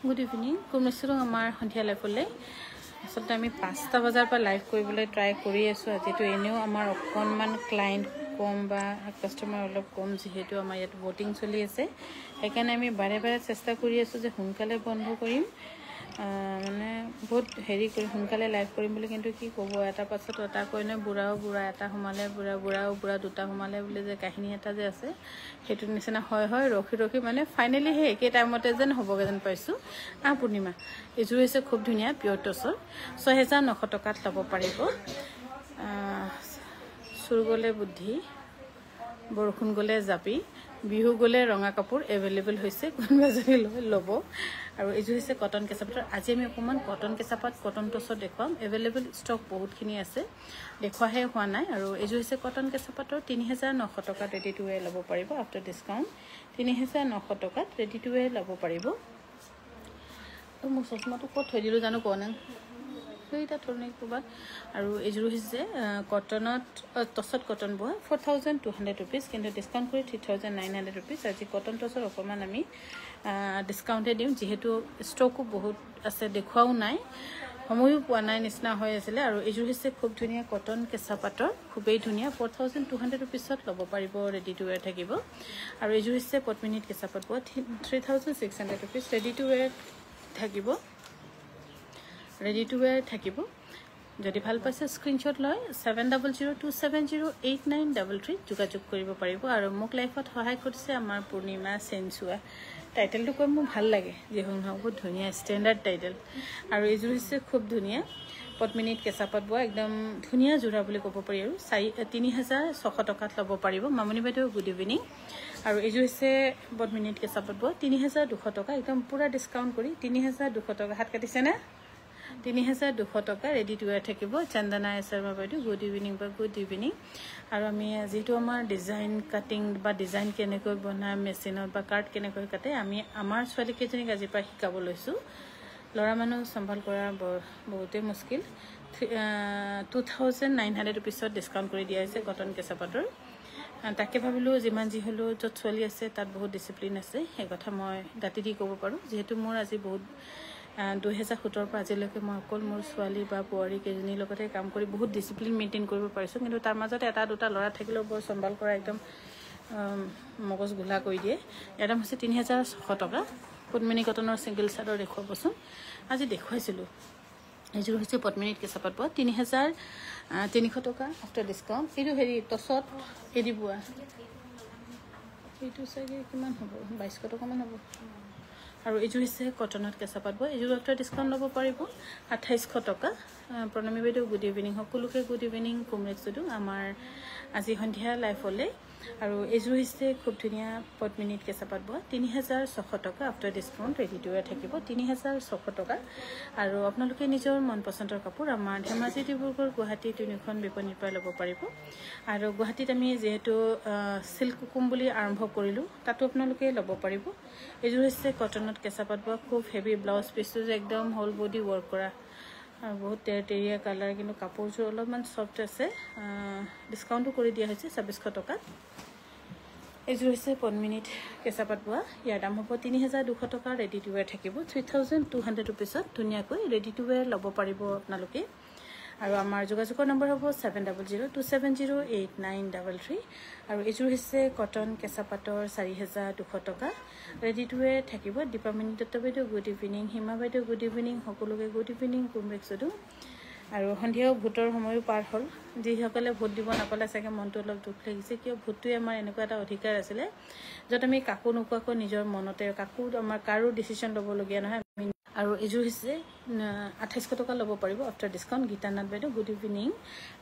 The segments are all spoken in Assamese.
গুড ইভিনিং কুমনেশ্বৰং আমাৰ সন্ধিয়া লাইভলৈ আসলতে আমি 5টা বজাৰ পৰা লাইভ কৰিবলৈ ট্ৰাই কৰি আছোঁ আজিতো এনেও আমাৰ অকণমান ক্লায়েণ্ট কম বা কাষ্টমাৰ অলপ কম যিহেতু আমাৰ ইয়াত ভোটিং চলি আছে সেইকাৰণে আমি বাৰে বাৰে চেষ্টা কৰি আছোঁ যে সোনকালে বন্ধ কৰিম মানে বহুত হেৰি কৰি সোনকালে লাইভ কৰিম বুলি কিন্তু কি ক'ব এটা পাছত এটা কয়নে বুঢ়াও বুঢ়া এটা সোমালে বুঢ়াও বুঢ়া দুটা সোমালে বুলি যে কাহিনী এটা যে আছে সেইটো নিচিনা হয় ৰখি মানে ফাইনেলি সেই একে টাইমতে যেন হ'বগৈ যেন পাইছোঁ পূৰ্ণিমা এইযোৰ হৈছে খুব ধুনীয়া পিয়ৰ টচৰ 6,900 টকাত ল'ব পাৰিব চুৰ গ'লে বুদ্ধি বৰষুণ গ'লে জাপি বিহু গ'লে ৰঙা কাপোৰ এভেইলেবল হৈছে কোনোবা যদি ল'ব আৰু এইযোৰ হৈছে কটন কেঁচাপাতৰ আজি আমি অকণমান কটন কেঁচাপাত কটন টচত দেখুৱাম এভেইলেবল ষ্টক বহুতখিনি আছে দেখুৱাহে হোৱা নাই আৰু এইযোৰ হৈছে কটন কেঁচাপাতৰ 3,900 টকাত ৰেডি টু ৱেৰ ল'ব পাৰিব আফটাৰ ডিছকাউণ্ট 3,900 টকাত ৰেডি টু ৱেৰ ল'ব পাৰিব মোৰ চশমাটো ক'ত থৈ দিলোঁ জানো কোৱা নাই সেইটা ধৰণে ক'ৰবাত আৰু এইযোৰ হৈছে কটনত টচত কটন বোৱা 4,200 ৰুপিজ কিন্তু ডিছকাউণ্ট কৰি 3,900 ৰুপিজ আজি কটন টচৰ অকণমান আমি ডিছকাউণ্টে দিম যিহেতু ষ্টকো বহুত আছে দেখুৱাও নাই সময়ো পোৱা নাই নিচিনা হৈ আছিলে আৰু এইযোৰ হৈছে খুব ধুনীয়া কটন কেঁচাপাতৰ খুবেই ধুনীয়া 4,200 ৰুপিজত ল'ব পাৰিব ৰেডি টু ৱেৰ থাকিব আৰু এইযোৰ হৈছে পদ্মিনীত কেঁচাপাত বোৱা 3,600 ৰুপিজ ৰেডি টু ৱেৰ থাকিব ৰেডি টু ৱেৰ থাকিব যদি ভাল পাইছে স্ক্ৰীনশ্বট লয় 7002708933 যোগাযোগ কৰিব পাৰিব আৰু মোক লাইফত সহায় কৰিছে আমাৰ পূৰ্ণিমা চেনচুৱা টাইটেলটো কৈ মোৰ ভাল লাগে যিহেতু বহুত ধুনীয়া ষ্টেণ্ডাৰ্ড টাইটেল আৰু এইযোৰ হৈছে খুব ধুনীয়া পদ্মিনীত কেঁচাপাত বোৱা একদম ধুনীয়া যোৰা বুলি ক'ব পাৰি আৰু 3,600 টকাত ল'ব পাৰিব মামনি বাইদেউ গুড ইভিনিং আৰু এইযোৰ হৈছে পদ্মিনীত কেঁচাপাত বোৱা 3,200 টকা একদম পুৰা ডিছকাউণ্ট কৰি 3,200 টকা হাত কাটিছেনে 3,200 টকা ৰেডি টু ৱেৰ থাকিব চন্দনা শৰ্মা বাইদেউ গুড ইভিনিং বা গুড ইভিনিং আৰু আমি যিহেতু আমাৰ ডিজাইন কাটিং বা ডিজাইন কেনেকৈ বনায় মেচিনত বা কাৰ্ড কেনেকৈ কাটে আমি আমাৰ ছোৱালীকেইজনীক আজিৰ পৰা শিকাব লৈছোঁ ল'ৰা মানুহ চম্ভাল কৰা বহুতেই মুস্কিল 2,900 ৰুপিজত ডিছকাউণ্ট কৰি দিয়া হৈছে কটন কেঁচাপাতৰ তাকে ভাবিলোঁ যিমান যি হ'লেও য'ত চলি আছে তাত বহুত ডিচিপ্লিন আছে সেই কথা মই দাঁতি দি ক'ব পাৰোঁ যিহেতু মোৰ আজি বহুত 2017 পৰা আজিলৈকে মই অকল মোৰ ছোৱালী বা বোৱাৰী কেইজনীৰ লগতে কাম কৰি বহুত ডিচিপ্লিন মেইনটেইন কৰিব পাৰিছোঁ কিন্তু তাৰ মাজতে এটা দুটা ল'ৰা থাকিলেও বৰ চম্ভাল কৰা একদম মগজ গোলা কৰি দিয়ে ইয়াৰ দাম হৈছে 3,600 টকা পদ্মিনী কটনৰ ছিংগল চাদৰ দেখুৱাবচোন আজি দেখুৱাইছিলোঁ এইযোৰ হৈছে পদ্মিনীত কেঁচাপাত বোৱা 3,300 টকা আফটাৰ ডিছকাউণ্ট এইটো হেৰি টচত এৰি বোৱা এইটো চাগে কিমান হ'ব 2,200 টকামান হ'ব আৰু এইযোৰ হৈছে কটনত কেঁচাপাত বোৱা এইযোৰ আফটাৰ ডিছকাউণ্ট ল'ব পাৰিব 2,800 টকা প্ৰণামী বাইদেউ গুড ইভিনিং সকলোকে গুড ইভিনিং কমৰেড যদু আমাৰ আজি সন্ধিয়া লাইভ হ'লে আৰু এইযোৰ হৈছে খুব ধুনীয়া পদ্মিনীত কেঁচাপাত বোৱা 3,600 টকা আফটাৰ ডিছকাউণ্ট ৰেডি টু ৱেৰ থাকিব 3,600 টকা আৰু আপোনালোকে নিজৰ মন পচন্দৰ কাপোৰ আমাৰ ধেমাজি ডিব্ৰুগড় গুৱাহাটী তিনিখন বিপণীৰ পৰা ল'ব পাৰিব আৰু গুৱাহাটীত আমি যিহেতু চিল্ক কুকুম বুলি আৰম্ভ কৰিলোঁ তাতো আপোনালোকে ল'ব পাৰিব এইযোৰ হৈছে কটনত কেঁচাপাত বোৱা খুব হেভি ব্লাউজ পিচটো যে একদম হোল বডি ৱৰ্ক কৰা আৰু বহুত তেৰিয়া কালাৰ কিন্তু কাপোৰযোৰ অলপমান ছফ্ট আছে ডিছকাউণ্টো কৰি দিয়া হৈছে 2,600 টকাত এইযোৰ হৈছে পদ্মিনীত কেঁচাপাত বোৱা ইয়াৰ দাম হ'ব 3,200 টকা ৰেডি টু ৱেৰ থাকিব 3,200 ৰুপিজত ধুনীয়াকৈ ৰেডি টু ৱেৰ ল'ব পাৰিব আপোনালোকে আৰু আমাৰ যোগাযোগৰ নম্বৰ হ'ব 7002708933 আৰু এইযোৰ হৈছে কটন কেঁচাপাতৰ 4,200 টকা ৰেডি টু ৱেৰ থাকিব দীপামণি দত্ত বাইদেউ গুড ইভিনিং হিমা বাইদেউ গুড ইভিনিং সকলোকে গুড ইভিনিং কুমবেক যদু আৰু সন্ধিয়াও ভোটৰ সময়ো পাৰ হ'ল যিসকলে ভোট দিব নাপালে চাগে মনটো অলপ দুখ লাগিছে কিয় ভোটটোৱে আমাৰ এনেকুৱা এটা অধিকাৰ আছিলে য'ত আমি কাকো নোকোৱাকৈ নিজৰ মনতে কাৰো ডিচিশ্যন ল'বলগীয়া নহয় আৰু এইযোৰ হৈছে 2,800 টকা ল'ব পাৰিব আফটাৰ ডিছকাউণ্ট গীতানাথ বাইদেউ গুড ইভিনিং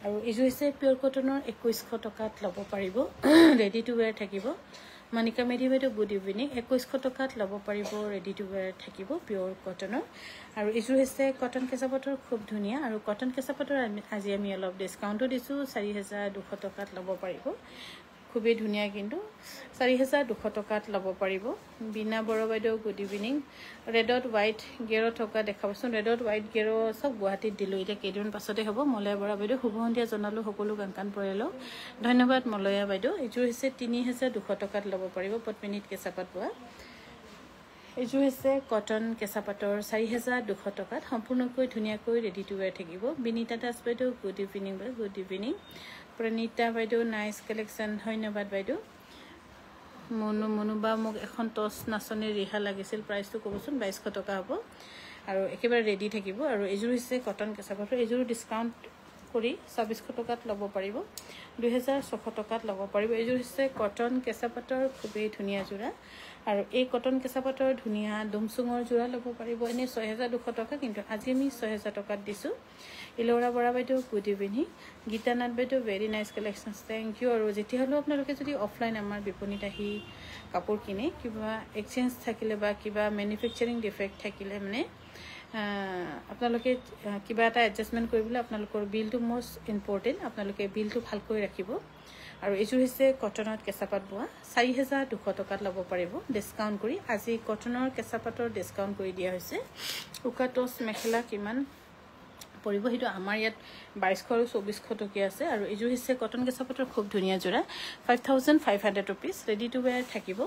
আৰু এইযোৰ হৈছে পিয়ৰ কটনৰ 2,100 টকাত ল'ব পাৰিব ৰেডি টু ৱেৰ থাকিব মনিকা মেধি বাইদেউ গুড ইভিনিং 2,100 টকাত ল'ব পাৰিব ৰেডি টু ৱেৰ থাকিব পিয়ৰ কটনৰ আৰু এইযোৰ হৈছে কটন কেঁচাপাতৰ খুব ধুনীয়া আৰু কটন কেঁচাপাতৰ আজি আমি অলপ ডিছকাউণ্টো দিছোঁ 4,200 টকাত ল'ব পাৰিব খুবেই ধুনীয়া কিন্তু 4,200 টকাত ল'ব পাৰিব বিনা বড়ো বাইদেউ গুড ইভিনিং ৰেডত হোৱাইট গেৰো থকা দেখাবচোন ৰেডত হোৱাইট গেৰো চব গুৱাহাটীত দিলোঁ এতিয়া কেইদিন পাছতে হ'ব মলয়া বৰা বাইদেউ শুভ সন্ধিয়া জনালোঁ সকলো কাংকান পৰিয়ালক ধন্যবাদ মলয়া বাইদেউ এইযোৰ হৈছে 3,200 টকাত ল'ব পাৰিব পদ্মিনীত কেঁচাপাত বোৱা এইযোৰ হৈছে কটন কেঁচা পাটৰ 4200 টকাত সম্পূৰ্ণকৈ ধুনীয়াকৈ ৰেডি টু ৱেৰ থাকিব। বিনীতা দাস বাইদেউ গুড ইভিনিং বাইদেউ, গুড ইভিনিং। প্ৰণীতা বাইদেউ নাইচ কালেকশ্যন, ধন্যবাদ বাইদেউ। মনুবা মোক এখন টচ নাচনীৰ ৰিহা লাগিছিল, প্ৰাইচটো ক'বচোন। 2200 টকা হ'ব আৰু একেবাৰে ৰেডি থাকিব। আৰু এইযোৰ হৈছে কটন কেঁচা পাটৰ, এইযোৰ ডিছকাউণ্ট কৰি 2600 টকাত ল'ব পাৰিব, 2600 টকাত ল'ব পাৰিব। এইযোৰ হৈছে কটন কেঁচা পাটৰ খুবেই ধুনীয়া যোৰা। আৰু এই কটন কেঁচা পাটৰ ধুনীয়া ডুমচুঙৰ যোৰা ল'ব পাৰিব। এনেই 6200 টকা, কিন্তু আজি আমি 6000 টকাত দিছোঁ। ইলৌৰা বৰা বাইদেউ গুড ইভিনিং। গীতানাথ বাইদেউ very nice collections, thank you. আৰু যেতিয়া হ'লেও আপোনালোকে যদি অফলাইন আমাৰ বিপণীত আহি কাপোৰ কিনে, কিবা এক্সচেঞ্জ থাকিলে বা কিবা মেনুফেকচাৰিং ডিফেক্ট থাকিলে মানে আপোনালোকে কিবা এটা এডজাষ্টমেণ্ট কৰিবলৈ আপোনালোকৰ বিলটো মষ্ট ইম্পৰ্টেণ্ট, আপোনালোকে বিলটো ভালকৈ ৰাখিব। আৰু এইযোৰ হৈছে কটনত কেঁচা পাট বোৱা, 4200 টকাত ল'ব পাৰিব ডিছকাউণ্ট কৰি। আজি কটনৰ কেঁচা পাটৰ ডিছকাউণ্ট কৰি দিয়া হৈছে। উকা টচ মেখেলা কিমান পৰিব সেইটো আমাৰ ইয়াত 2200 আৰু 2400 টকীয়া আছে। আৰু এইযোৰ হৈছে কটন কেঁচা পাটৰ খুব ধুনীয়া যোৰা, 5500 ৰুপিজ, ৰেডি টু ৱেৰ থাকিব।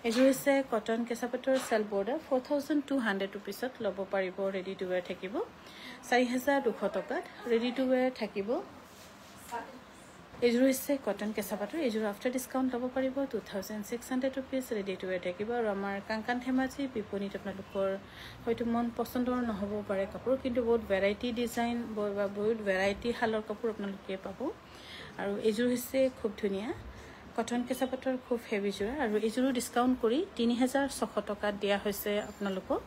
এইযোৰ হৈছে কটন কেঁচা পাটৰ চেল বৰ্ডাৰ, 4200 ৰুপিজত ল'ব পাৰিব, ৰেডি টু ৱেৰ থাকিব। 4200 টকাত ৰেডি টু ৱেৰ থাকিব। এইযোৰ হৈছে কটন কেঁচা পাটৰ, এইযোৰ আফটাৰ ডিছকাউণ্ট ল'ব পাৰিব 2600 ৰুপিজ, ৰেডি টু ৱেৰ থাকিব। আৰু আমাৰ কাংকান ধেমাজি বিপণীত আপোনালোকৰ হয়তো মন পচন্দৰ নহ'ব পাৰে কাপোৰ, কিন্তু বহুত ভেৰাইটি ডিজাইন বা বহুত ভেৰাইটি শালৰ কাপোৰ আপোনালোকে পাব। আৰু এইযোৰ হৈছে খুব ধুনীয়া কটন কেঁচা পাটৰ খুব হেভি যোৰা। আৰু এইযোৰো ডিছকাউণ্ট কৰি 3600 টকাত দিয়া হৈছে আপোনালোকক।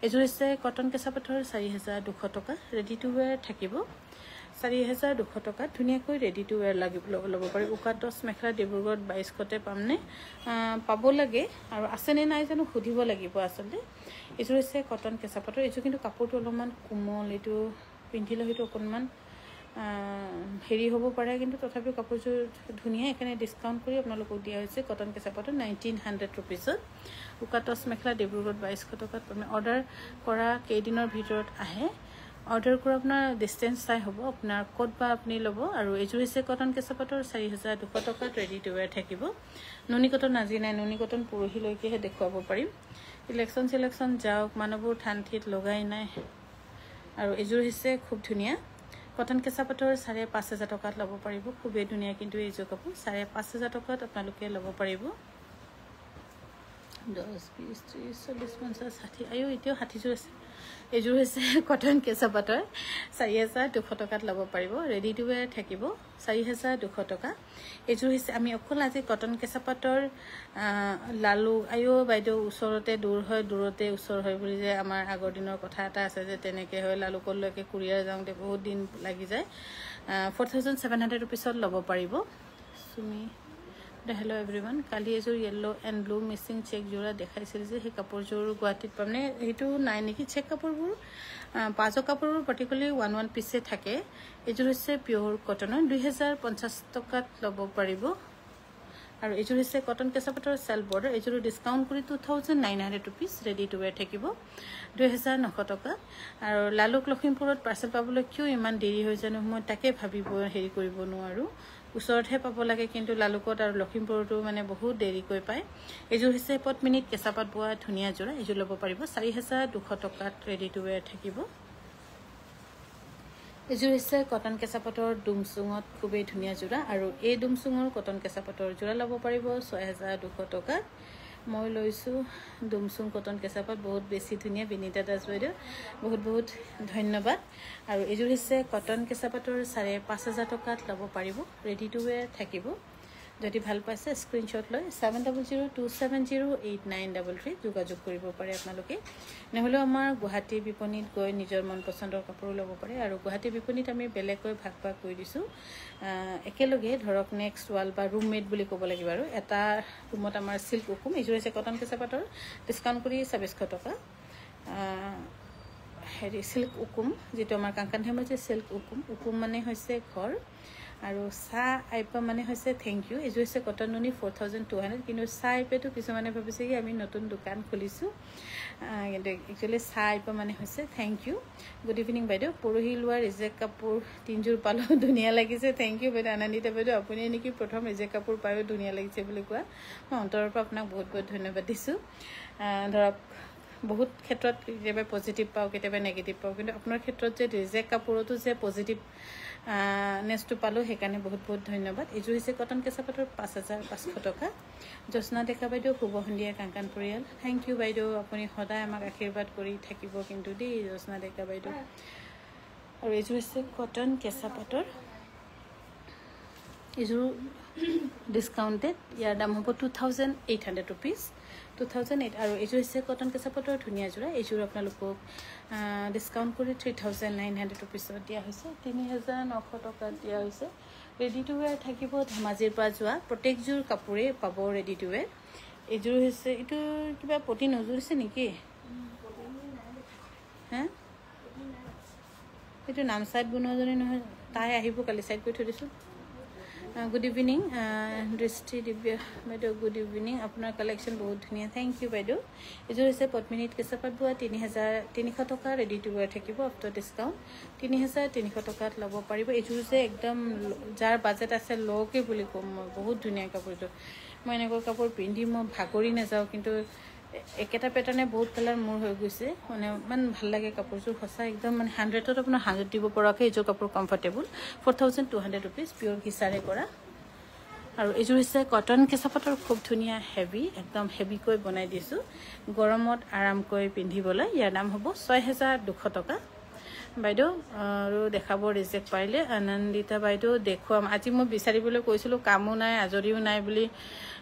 এইযোৰ হৈছে কটন কেঁচা পাটৰ 4200 টকা, ৰেডি টু ৱেৰ থাকিব। 4200 টকাত ধুনীয়াকৈ ৰেডি টু ৱেৰ ল'ব পাৰি। উকা টচ মেখেলা ডিব্ৰুগড়ত 2200তে পামনে? পাব লাগে, আৰু আছেনে নাই জানো সুধিব লাগিব আচলতে। এইযোৰ হৈছে কটন কেঁচা পাটৰ, এইযোৰ কিন্তু কাপোৰটো অলপমান কোমল, এইটো পিন্ধিলে হয়তো অকণমান হেৰি হ'ব পাৰে, কিন্তু তথাপিও কাপোৰযোৰ ধুনীয়া, সেইকাৰণে ডিছকাউণ্ট কৰি আপোনালোকক দিয়া হৈছে কটন কেঁচা পাটৰ 1900 ৰুপিজত। উকা টচ মেখেলা ডিব্ৰুগড়ত 2200 টকাত পামে। অৰ্ডাৰ কৰা কেইদিনৰ ভিতৰত আহে, অৰ্ডাৰ কৰা আপোনাৰ ডিষ্টেঞ্চ চাই হ'ব, আপোনাৰ ক'ত বা আপুনি ল'ব। আৰু এইযোৰ হৈছে কটন কেঁচা পাটৰ 4200 টকাত ৰেডি টু ৱেৰ থাকিব। নুনি কটন আজি নাই, নুনি কটন পৰহিলৈকেহে দেখুৱাব পাৰিম। ইলেকশ্যন চিলেকশ্যন যাওক, মানুহবোৰ ঠাণ্ডাত লগাই নাই। আৰু এইযোৰ হৈছে খুব ধুনীয়া কটন কেঁচা পাটৰ 5500 টকাত ল'ব পাৰিব, খুবেই ধুনীয়া কিন্তু এইযোৰ কাপোৰ 5500 টকাত আপোনালোকে ল'ব পাৰিব। 10, 20, 30, 40, 50, 60, আয়ো এতিয়াও 60যোৰ আছে। এইযোৰ হৈছে কটন কেঁচা পাটৰ 4200 টকাত ল'ব পাৰিব, ৰেডি টু ৱেৰ থাকিব 4200 টকা। এইযোৰ হৈছে আমি অকল আজি কটন কেঁচা পাটৰ লালু, আয়ো বাইদেউ ওচৰতে দূৰ হয়, দূৰতে ওচৰ হয় বুলি যে আমাৰ আগৰ দিনৰ কথা এটা আছে যে তেনেকৈ হয়, লালুকলৈকে কুৰিয়াৰ যাওঁতে বহুত দিন লাগি যায়। 4700 ৰুপিজত ল'ব পাৰিব। চুমি হেল্ল' এভৰিৱান। কালি এযোৰ yellow' and blue Mising check যোৰা দেখাইছিল যে সেই কাপোৰযোৰ গুৱাহাটীত পামনে? সেইটো নাই নেকি? চেক কাপোৰবোৰ পাঁচৰ কাপোৰবোৰ পাৰ্টিকুলাৰলি 1 পিচে থাকে। এইযোৰ হৈছে পিয়'ৰ কটনৰ, 2050 টকাত ল'ব পাৰিব। আৰু এইযোৰ হৈছে কটন কেঁচা পাটৰ চেল বৰ্ডাৰ, এইযোৰ ডিছকাউণ্ট কৰি 2900 ৰুপিজ, ৰেডি টু ৱেৰ থাকিব 2900 টকা। আৰু লালুক লখিমপুৰত পাৰ্চেল পাবলৈ কিয় ইমান দেৰি হৈ জানো, মই তাকে ভাবিব হেৰি কৰিব নোৱাৰোঁ। ওচৰতহে পাব লাগে, কিন্তু লালুকত আৰু লখিমপুৰতো মানে বহুত দেৰিকৈ পায়। এইযোৰ হৈছে পদ্মিনীত কেঁচা পাট বোৱা ধুনীয়া যোৰা, এইযোৰ ল'ব পাৰিব 4200 টকাত, ৰেডি টু ৱেৰ থাকিব। এইযোৰ হৈছে কটন কেঁচা পাটৰ ডুমচুঙত খুবেই ধুনীয়া যোৰা। আৰু এই ডুমচুঙৰ কটন কেঁচা পাটৰ যোৰা ল'ব পাৰিব 6200 টকাত। মই লৈছোঁ ডুমচুং কটন কেঁচা পাট, বহুত বেছি ধুনীয়া। বিনীতা দাস বাইদেউ বহুত বহুত ধন্যবাদ। আৰু এইযোৰ হৈছে কটন কেঁচা পাটৰ 5500 টকাত ল'ব পাৰিব, ৰেডি টু ৱেৰ থাকিব। যদি ভাল পাইছে স্ক্ৰীনশ্বট লৈ 7002708933 যোগাযোগ কৰিব পাৰে আপোনালোকে। নহ'লেও আমাৰ গুৱাহাটী বিপণীত গৈ নিজৰ মন পচন্দৰ কাপোৰো ল'ব পাৰে। আৰু গুৱাহাটী বিপণীত আমি বেলেগকৈ ভাগ ভাগ কৰি দিছোঁ, একেলগে ধৰক নেক্সট ৱাল বা ৰুমমেট বুলি ক'ব লাগিব। আৰু এটা ৰুমত আমাৰ চিল্ক উকুম, এইযোৰ হৈছে কটন কেঁচা পাটৰ, ডিছকাউণ্ট কৰি 2600 টকা। হেৰি চিল্ক উকুম, যিটো আমাৰ কাংকান ধেমাজি চিল্ক উকুম, উকুম মানে হৈছে ঘৰ। আৰু চাহ আইপা মানে হৈছে থেংক ইউ এইযোৰ হৈছে কটন নুনি 4200 কিন্তু চাহ আইপেটো কিছুমানে ভাবিছে কি আমি নতুন দোকান খুলিছোঁ কিন্তু একচুৱেলি চাহ আইপা মানে হৈছে থেংক ইউ গুড ইভিনিং বাইদেউ পৰহি লোৱা ৰিজেক্ট কাপোৰ 3যোৰ পালোঁ ধুনীয়া লাগিছে থেংক ইউ বাইদেউ আনন্দিতা বাইদেউ আপুনি নেকি প্ৰথম ৰিজেক্ট কাপোৰ পায়ো ধুনীয়া লাগিছে বুলি কোৱা মই অন্তৰৰ পৰা আপোনাক বহুত বহুত ধন্যবাদ দিছোঁ ধৰক বহুত ক্ষেত্ৰত কেতিয়াবা পজিটিভ পাওঁ কেতিয়াবা নেগেটিভ পাওঁ কিন্তু আপোনাৰ ক্ষেত্ৰত যে ৰিজেক্ট কাপোৰতো যে পজিটিভ নেক্সটটো পালোঁ সেইকাৰণে বহুত বহুত ধন্যবাদ এইযোৰ হৈছে কটন কেঁচা পাটৰ 5500 টকা জ্যোৎস্না ডেকা বাইদেউ শুভ সন্ধিয়া কাংকান পৰিয়াল থেংক ইউ বাইদেউ আপুনি সদায় আমাক আশীৰ্বাদ কৰি থাকিব কিন্তু দেই জ্যোৎস্না ডেকা বাইদেউ আৰু এইযোৰ হৈছে কটন কেঁচা পাটৰ এইযোৰ ডিছকাউণ্টেড ইয়াৰ দাম হ'ব 2800 ৰুপিজ 2008 আৰু এইযোৰ হৈছে কটন কেঁচা পাটৰ ধুনীয়া যোৰা এইযোৰ আপোনালোকক ডিছকাউণ্ট কৰি 3900 ৰুপিজত দিয়া হৈছে 3900 টকাত দিয়া হৈছে ৰেডি টু ৱেৰ থাকিব ধেমাজিৰ পৰা যোৱা প্ৰত্যেকযোৰ কাপোৰে পাব ৰেডি টু ৱেৰ এইযোৰ হৈছে এইটো কিবা পটি নজুৰিছে নেকি হা এইটো নাম চাইড বনোৱাজনী নহয় তাই আহিব কালি চাইড কৰি থৈ দিছোঁ গুড ইভিনিং দৃষ্টি দিব্যা বাইদেউ গুড ইভিনিং আপোনাৰ কালেকশ্যন বহুত ধুনীয়া থেংক ইউ বাইদেউ এইযোৰ হৈছে পদ্মিনীত কেঁচা পাট বোৱা 3300 টকা ৰেডি টু ৱেৰ থাকিব আফটাৰ ডিছকাউণ্ট 3300 টকাত ল'ব পাৰিব এইযোৰ যে একদম যাৰ বাজেট আছে লকে বুলি ক'ম মই বহুত ধুনীয়া কাপোৰটো মই এনেকুৱা কাপোৰ পিন্ধি মই ভাগৰি নাযাওঁ কিন্তু একেটা পেটাৰ্ণে বহুত কালাৰ মোৰ হৈ গৈছে মানে ইমান ভাল লাগে কাপোৰযোৰ সঁচা একদম মানে 100ত আপোনাৰ 100 দিব পৰাকৈ এইযোৰ কাপোৰ কমফৰ্টেবল 4200 ৰুপিজ পিয়ৰ ঘিচাৰে কৰা আৰু এইযোৰ হৈছে কটন কেঁচা পাটৰ খুব ধুনীয়া হেভি একদম হেভিকৈ বনাই দিছোঁ গৰমত আৰামকৈ পিন্ধিবলৈ ইয়াৰ দাম হ'ব 6200 টকা বাইদেউ আৰু দেখাব ৰিজেক্ট পাৰিলে আনন্দিতা বাইদেউ দেখুৱাম আজি মই বিচাৰিবলৈ কৈছিলোঁ কামো নাই আজৰিও নাই বুলি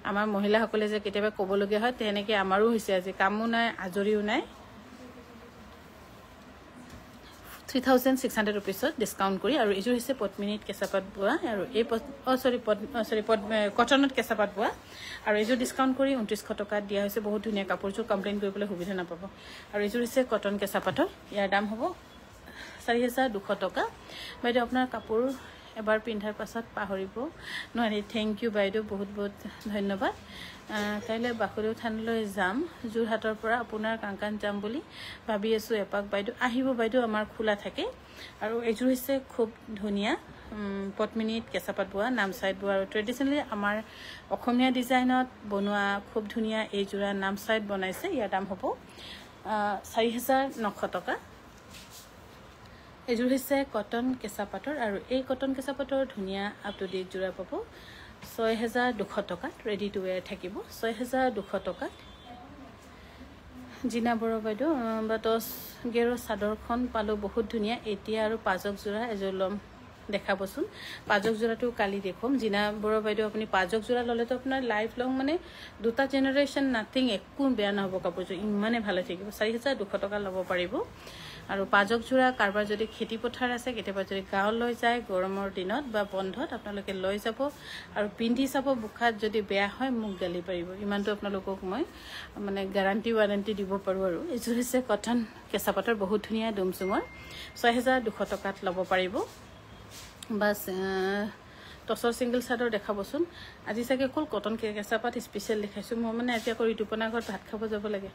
আমাৰ মহিলাসকলে যে কেতিয়াবা ক'বলগীয়া হয় তেনেকৈ আমাৰো হৈছে আজি কামো নাই আজৰিও নাই 3600 ৰুপিজত ডিছকাউণ্ট কৰি আৰু এইযোৰ হৈছে পদ্মিনীত কেঁচা পাট বোৱা আৰু এই কটনত কেঁচা পাট বোৱা আৰু এইযোৰ ডিছকাউণ্ট কৰি 2900 টকাত দিয়া হৈছে বহুত ধুনীয়া কাপোৰযোৰ কমপ্লেইন কৰিবলৈ সুবিধা নাপাব আৰু এইযোৰ হৈছে কটন কেঁচা পাটৰ ইয়াৰ দাম হ'ব 4200 টকা বাইদেউ আপোনাৰ কাপোৰ এবাৰ পিন্ধাৰ পাছত পাহৰিব নোৱাৰি থেংক ইউ বাইদেউ বহুত বহুত ধন্যবাদ কাইলৈ বাসুদেউ থানলৈ যাম যোৰহাটৰ পৰা আপোনাৰ কাংকান যাম বুলি ভাবি আছোঁ এপাক বাইদেউ আহিব বাইদেউ আমাৰ খোলা থাকে আৰু এইযোৰ হৈছে খুব ধুনীয়া পদ্মিনীত কেঁচা পাট বোৱা নাম চাইড বোৱা আৰু ট্ৰেডিশ্যনেলি আমাৰ অসমীয়া ডিজাইনত বনোৱা খুব ধুনীয়া এই যোৰা নাম চাইড বনাইছে ইয়াৰ দাম হ'ব 4900 টকা এইযোৰ হৈছে কটন কেঁচা পাটৰ আৰু এই কটন কেঁচা পাটৰ ধুনীয়া আপ টু ডেট যোৰা পাব 6200 টকাত ৰেডি টু ৱেৰ থাকিব 6200 টকাত জিনা বড়ো বাইদেউ বাটছ গেৰ চাদৰখন পালোঁ বহুত ধুনীয়া এতিয়া আৰু পাজক যোৰা এযোৰ ল'ম দেখাবচোন পাজক যোৰাটো কালি দেখুৱাম জিনা বড়ো বাইদেউ আপুনি পাজক যোৰা ল'লেতো আপোনাৰ লাইফ লং মানে দুটা জেনেৰেশ্যন নাথিং একো বেয়া নহ'ব কাপোৰযোৰ ইমানে ভালে থাকিব 4200 টকা ল'ব পাৰিব আৰু পাজক যোৰা কাৰোবাৰ যদি খেতি পথাৰ আছে কেতিয়াবা যদি গাঁৱলৈ যায় গৰমৰ দিনত বা বন্ধত আপোনালোকে লৈ যাব আৰু পিন্ধি চাব বুখাত যদি বেয়া হয় মোক গালি পাৰিব ইমানটো আপোনালোকক মই মানে ৱাৰেণ্টি দিব পাৰোঁ আৰু এইযোৰ হৈছে কটন কেঁচা পাটৰ বহুত ধুনীয়া ডুমচুমৰ 6200 টকাত ল'ব পাৰিব বাছ টচৰ ছিংগল চাদৰ দেখাবচোন আজি চাগে অকল কটন কেঁচা পাট স্পেচিয়েল দেখাইছোঁ মই মানে আজি আকৌ ঋতুপৰ্ণা ঘৰত ভাত খাব যাব লাগে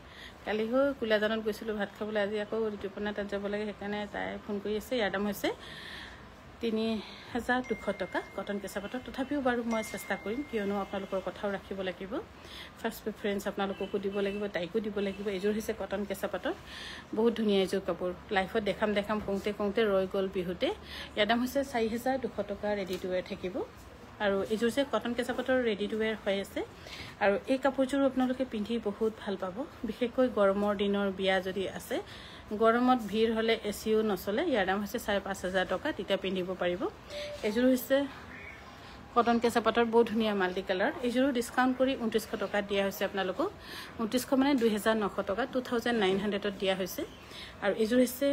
কালি হৈ কুলাজানত গৈছিলোঁ ভাত খাবলৈ আজি আকৌ ঋতুপৰ্ণা তাত যাব লাগে সেইকাৰণে তাই ফোন কৰি আছে ইয়াৰ দাম হৈছে 3200 টকা কটন কেঁচা পাটৰ তথাপিও বাৰু মই চেষ্টা কৰিম কিয়নো আপোনালোকৰ কথাও ৰাখিব লাগিব ফাৰ্ষ্ট প্ৰিফাৰেঞ্চ আপোনালোককো দিব লাগিব তাইকো দিব লাগিব এইযোৰ হৈছে কটন কেঁচা পাটৰ বহুত ধুনীয়া এইযোৰ কাপোৰ লাইফত দেখাম কওঁতে ৰৈ গ'ল বিহুতে ইয়াৰ দাম হৈছে 4200 টকা ৰেডি টু ৱেৰ থাকিব আৰু এইযোৰ যে কটন কেঁচা পাটৰ ৰেডি টু ৱেৰ হৈ আছে আৰু এই কাপোৰযোৰ আপোনালোকে পিন্ধি বহুত ভাল পাব বিশেষকৈ গৰমৰ দিনৰ বিয়া যদি আছে গৰমত ভিৰ হ'লে এচিও নচলে ইয়াৰ দাম হৈছে 5500 টকা তেতিয়া পিন্ধিব পাৰিব এইযোৰ হৈছে কটন কেঁচা পাটৰ বহুত ধুনীয়া মাল্টি কালাৰ এইযোৰো ডিছকাউণ্ট কৰি 2900 টকাত দিয়া হৈছে আপোনালোকক 2900 মানে 2900 টকা 2900ত দিয়া হৈছে আৰু এইযোৰ হৈছে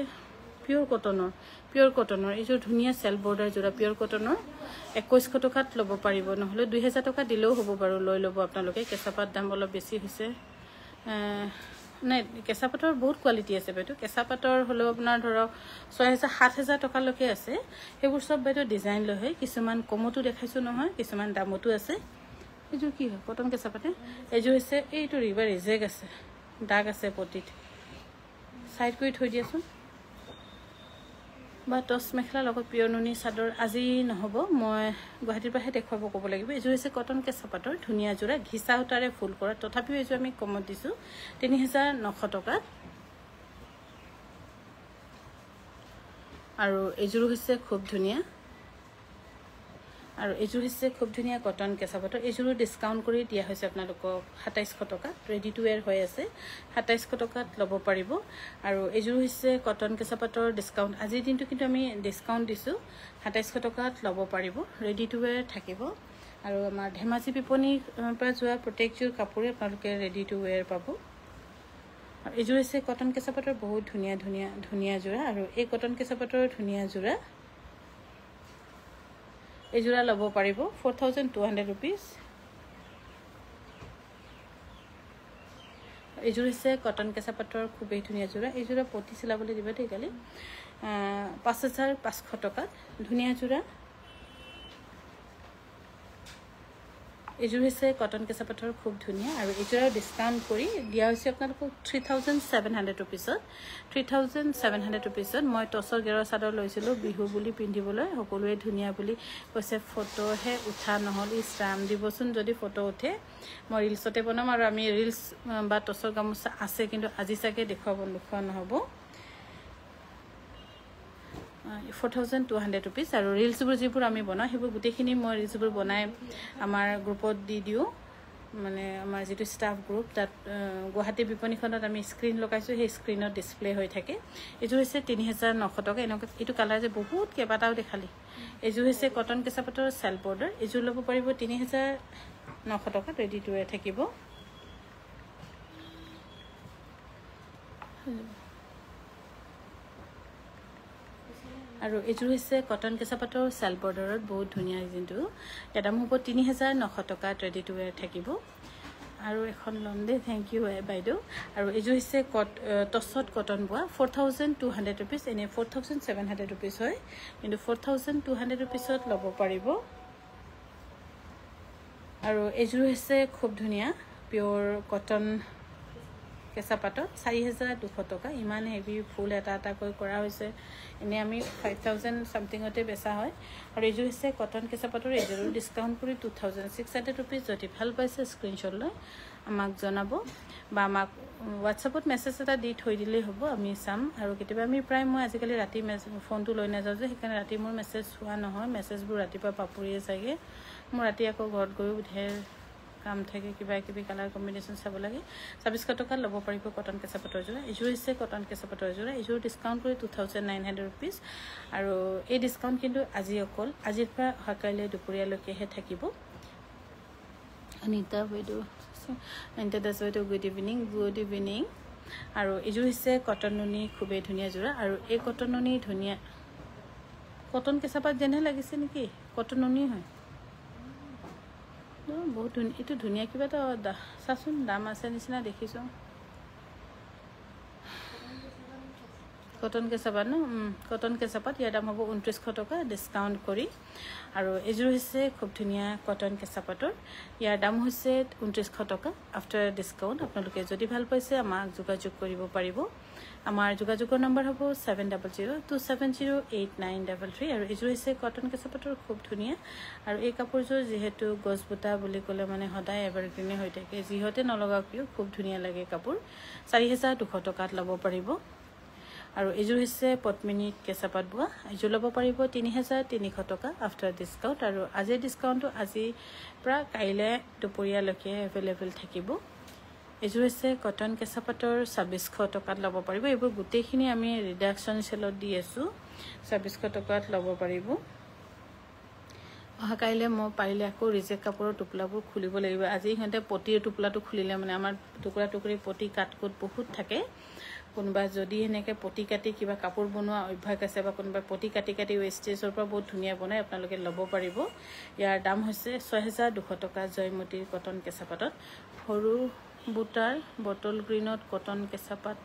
পিয়ৰ কটনৰ এইযোৰ ধুনীয়া চেল বৰ্ডাৰ যোৰা পিয়ৰ কটনৰ 2100 টকাত ল'ব পাৰিব নহ'লে 2000 টকা দিলেও হ'ব বাৰু লৈ ল'ব আপোনালোকে কেঁচা পাট দাম অলপ বেছি হৈছে নাই কেঁচা পাটৰ বহুত কোৱালিটি আছে বাইদেউ কেঁচা পাটৰ হ'লেও আপোনাৰ ধৰক 6,000-7,000 টকালৈকে আছে সেইবোৰ চব বাইদেউ ডিজাইন লৈ হয় কিছুমান কমতো দেখাইছোঁ নহয় কিছুমান দামতো আছে এইযোৰ কি হয় কটন কেঁচা পাতে এইযোৰ হৈছে এইটো ৰিভাৰ ৰিজেক্ট আছে দাগ আছে পটিত সাইড কৰি থৈ দিয়াচোন বা টচ মেখেলা লগত পিয়ৰ নুনি চাদৰ আজি নহ'ব মই গুৱাহাটীৰ পৰাহে দেখুৱাব ক'ব লাগিব এইযোৰ হৈছে কটন কেঁচা পাটৰ ধুনীয়া যোৰা ঘিচা সূতাৰে ফুল কৰা তথাপিও এইযোৰ আমি কমত দিছোঁ 3,900 টকাত আৰু এইযোৰ হৈছে খুব ধুনীয়া আৰু এইযোৰ হৈছে খুব ধুনীয়া কটন কেঁচা পাটৰ এইযোৰো ডিছকাউণ্ট কৰি দিয়া হৈছে আপোনালোকক 2,700 টকাত ৰেডি টু ৱেৰ হৈ আছে 2,700 টকাত ল'ব পাৰিব আৰু এইযোৰ হৈছে কটন কেঁচা পাটৰ ডিছকাউণ্ট আজিৰ দিনটো কিন্তু আমি ডিছকাউণ্ট দিছোঁ 2,700 টকাত ল'ব পাৰিব ৰেডি টু ৱেৰ থাকিব আৰু আমাৰ ধেমাজি বিপণীৰ পৰা যোৱা প্ৰত্যেকযোৰ কাপোৰে আপোনালোকে ৰেডি টু ৱেৰ পাব আৰু এইযোৰ হৈছে কটন কেঁচা পাটৰ বহুত ধুনীয়া ধুনীয়া ধুনীয়া যোৰা আৰু এই কটন কেঁচা পাটৰ ধুনীয়া যোৰা এইযোৰা ল'ব পাৰিব 4,200 rupees এইযোৰ হৈছে কটন কেঁচা পাটৰ খুবেই ধুনীয়া যোৰা এইযোৰা পটি চিলাবলৈ দিব দেই কালি 5,500 টকাত ধুনীয়া যোৰা এইযোৰ হৈছে কটন কেঁচা পাটৰ খুব ধুনীয়া আৰু এইযোৰা ডিছকাউণ্ট কৰি দিয়া হৈছে আপোনালোকক 3,700 rupeesত 3,700 rupeesত মই টছৰ গেৰৰ চাদৰ লৈছিলোঁ বিহু বুলি পিন্ধিবলৈ সকলোৱে ধুনীয়া বুলি কৈছে ফটোহে উঠা নহ'ল ইষ্টাম দিবচোন যদি ফটো উঠে মই ৰিলছতে বনাম আৰু আমি ৰিলছ বা টছৰ গামোচা আছে কিন্তু আজি চাগে দেখুৱাব নহ'ব 4,200 rupees আৰু ৰিলছবোৰ যিবোৰ আমি বনাওঁ সেইবোৰ গোটেইখিনি মই ৰিলছবোৰ বনাই আমাৰ গ্ৰুপত দি দিওঁ মানে আমাৰ যিটো ষ্টাফ গ্ৰুপ তাত গুৱাহাটী বিপণীখনত আমি স্ক্ৰীন লগাইছোঁ সেই স্ক্ৰীনত ডিছপ্লে হৈ থাকে এইযোৰ হৈছে 3,900 টকা এনেকুৱা এইটো কালাৰ যে বহুত কেইবাটাও দেখালি এইযোৰ হৈছে কটন কেঁচা পাটৰ চেল বৰ্ডাৰ এইযোৰ ল'ব পাৰিব 3,900 টকাত ৰেডি টু ৱেৰ থাকিব আৰু এইযোৰ হৈছে কটন কেঁচা পাটৰ চেল বৰ্ডাৰত বহুত ধুনীয়া যোনটো এটা দাম হ'ব 3,900 টকাত ৰেডি টু ৱেৰ থাকিব আৰু এখন ল'ম দে থেংক ইউ বাইদেউ আৰু এইযোৰ হৈছে টছত কটন বোৱা 4,200 rupees এনে 4,700 rupees হয় কিন্তু 4,200 rupeesত ল'ব পাৰিব আৰু এইযোৰ হৈছে খুব ধুনীয়া পিয়ৰ কটন কেঁচা পাটত 4,200 টকা ইমান হেভি ফুল এটা এটাকৈ কৰা হৈছে এনে আমি 5,000 সামথিঙতে বেচা হয় আৰু এইযোৰ হৈছে কটন কেঁচা পাটৰ এইযোৰো ডিছকাউণ্ট কৰি 2,600 rupees যদি ভাল পাইছে স্ক্ৰীনশ্বট লৈ আমাক জনাব বা আমাক হোৱাটছআপত মেছেজ এটা দি থৈ দিলেই হ'ব আমি চাম আৰু কেতিয়াবা আমি প্ৰায় মই আজিকালি ৰাতি ফোনটো লৈ নাযাওঁ যে সেইকাৰণে ৰাতি মোৰ মেছেজ চোৱা নহয় মেছেজবোৰ ৰাতিপুৱা পাপৰিয়ে চাগে মোৰ ৰাতি আকৌ ঘৰত গৈও ঢেৰ কাম থাকে কিবা কিবি কালাৰ কম্বিনেশ্যন চাব লাগে 2,600 টকাত ল'ব পাৰিব কটন কেঁচা পাটৰ যোৰা এইযোৰ হৈছে কটন কেঁচা পাটৰ যোৰা এইযোৰ ডিছকাউণ্ট কৰি 2,900 rupees আৰু এই ডিছকাউণ্ট কিন্তু আজি অকল আজিৰ পৰা অহা কাইলৈ দুপৰীয়ালৈকেহে থাকিব অনিতা বাইদেউ দাস বাইদেউ গুড ইভিনিং আৰু এইযোৰ হৈছে কটন নুনি খুবেই ধুনীয়া যোৰা আৰু এই কটন নুনি ধুনীয়া কটন কেঁচা পাট যেনহে লাগিছে নেকি কটন নুনি হয় বহুত ধুনীয়া এইটো ধুনীয়া কিবা এটা চাচোন দাম আছে নিচিনা দেখিছোঁ কটন কেঁচা পাট ন কটন কেঁচা পাট ইয়াৰ দাম হ'ব 2,900 টকা ডিছকাউণ্ট কৰি আৰু এইযোৰ হৈছে খুব ধুনীয়া কটন কেঁচা পাটৰ ইয়াৰ দাম হৈছে 2,900 টকা আফটাৰ ডিছকাউণ্ট আপোনালোকে যদি ভাল পাইছে আমাক যোগাযোগ কৰিব পাৰিব আমাৰ যোগাযোগৰ নম্বৰ হ'ব 7002708933 আৰু এইযোৰ হৈছে কটন কেঁচা পাটৰ খুব ধুনীয়া আৰু এই কাপোৰযোৰ যিহেতু গছবুটা বুলি ক'লে মানে সদায় এভাৰগ্ৰীনে হৈ থাকে যিহতে নলগাওক কিয় খুব ধুনীয়া লাগে কাপোৰ 4,200 টকাত ল'ব পাৰিব আৰু এইযোৰ হৈছে পদ্মিনীত কেঁচা পাট বোৱা এইযোৰ ল'ব পাৰিব 3,300 টকা আফটাৰ ডিছকাউণ্ট আৰু আজিৰ ডিছকাউণ্টটো আজিৰ পৰা কাইলৈ দুপৰীয়ালৈকে এভেইলেবল থাকিব এইযোৰ হৈছে কটন কেঁচা পাটৰ 2,600 টকাত ল'ব পাৰিব এইবোৰ গোটেইখিনি আমি ৰিডাকশ্যন চেলত দি আছোঁ 2,600 টকাত ল'ব পাৰিব অহা কাইলৈ মই পাৰিলে আকৌ ৰিজেক্ট কাপোৰৰ টোপোলাবোৰ খুলিব লাগিব আজি সিহঁতে পটিৰ টোপোলাটো খুলিলে মানে আমাৰ টুকুৰা টুকুৰি পটি কাটকুট বহুত থাকে কোনোবা যদি এনেকৈ পটি কাটি কিবা কাপোৰ বনোৱা অভ্যাস আছে বা কোনোবা পটি কাটি কাটি ৱেষ্টেজৰ পৰা বহুত ধুনীয়া বনাই আপোনালোকে ল'ব পাৰিব ইয়াৰ দাম হৈছে 6,200 টকা জয়মতীৰ কটন কেঁচা পাটত সৰু বুটাৰ বটল গ্ৰীণত কটন কেঁচা পাত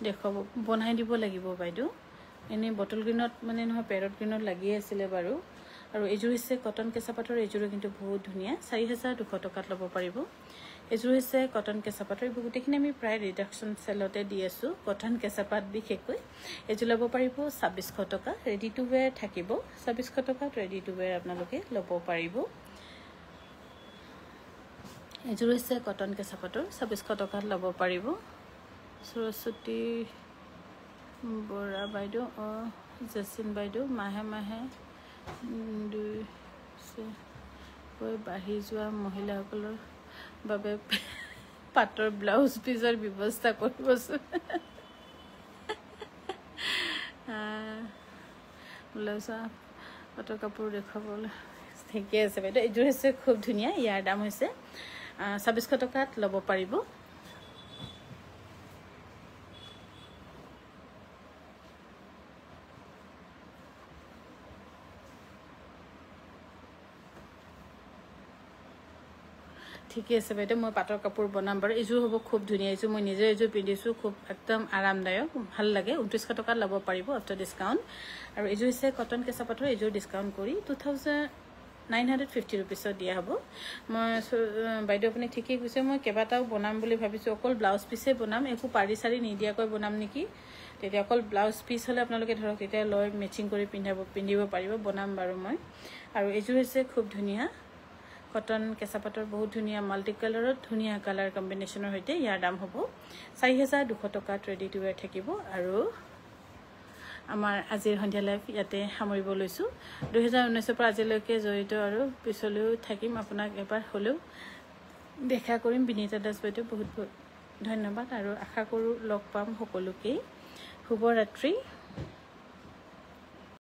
দেখুৱাব বনাই দিব লাগিব বাইদেউ এনেই বটল গ্ৰীণত মানে নহয় পেৰট গ্ৰীণত লাগিয়ে আছিলে বাৰু আৰু এইযোৰ হৈছে কটন কেঁচা পাতৰ এইযোৰো কিন্তু বহুত ধুনীয়া 4200 টকাত ল'ব পাৰিব এইযোৰ হৈছে কটন কেঁচা পাতৰ এই গোটেইখিনি আমি প্ৰায় ৰিডাকশ্যন চেলতে দি আছোঁ কটন কেঁচা পাত বিশেষকৈ এইযোৰ ল'ব পাৰিব 2600 টকা ৰেডি টু ৱেৰ থাকিব 2600 টকাত ৰেডি টু ৱেৰ আপোনালোকে ল'ব পাৰিব এইযোৰ হৈছে কটন কেঁচা পাতৰ 2600 টকাত ল'ব পাৰিব সৰস্বতী বৰা বাইদেউ জেচিন বাইদেউ মাহে মাহে বাঢ়ি যোৱা মহিলাসকলৰ বাবে পাটৰ ব্লাউজ পিচৰ ব্যৱস্থা কৰিবচোন ব্লাউজ পাটৰ কাপোৰ দেখুৱাবলৈ ঠিকে আছে বাইদেউ এইযোৰ হৈছে খুব ধুনীয়া ইয়াৰ দাম হৈছে 2600 টকাত ল'ব পাৰিব ঠিকে আছে বাইদেউ মই পাটৰ কাপোৰ বনাম বাৰু এইযোৰ হ'ব খুব ধুনীয়া এইযোৰ মই নিজে এইযোৰ পিন্ধিছোঁ খুব একদম আৰামদায়ক ভাল লাগে 2900 টকাত ল'ব পাৰিব আফটাৰ ডিছকাউণ্ট আৰু এইযোৰ হৈছে কটন কেঁচা পাটৰ এইযোৰ ডিছকাউণ্ট কৰি 2950 ৰুপিছত দিয়া হ'ব মই বাইদেউ আপুনি ঠিকেই কৈছে মই কেইবাটাও বনাম বুলি ভাবিছোঁ অকল ব্লাউজ পিচে বনাম একো পাৰি চাৰি নিদিয়াকৈ বনাম নেকি তেতিয়া অকল ব্লাউজ পিচ হ'লে আপোনালোকে ধৰক তেতিয়া লৈ মেচিং কৰি পিন্ধিব পাৰিব বনাম বাৰু মই আৰু এইযোৰ হৈছে খুব ধুনীয়া কটন কেঁচা পাটৰ বহুত ধুনীয়া মাল্টি কালাৰত ধুনীয়া কালাৰ কম্বিনেশ্যনৰ সৈতে ইয়াৰ দাম হ'ব 4200 টকাত ৰেডি টু ৱেৰ থাকিব আৰু আমাৰ আজিৰ সন্ধিয়া লাইভ ইয়াতে সামৰিব লৈছোঁ 2019 পৰা আজিলৈকে জড়িত আৰু পিছলৈও থাকিম আপোনাক এবাৰ হ'লেও দেখা কৰিম বিনীতা দাস বাইদেউ বহুত বহুত ধন্যবাদ আৰু আশা কৰোঁ লগ পাম সকলোকেই শুভৰাত্ৰি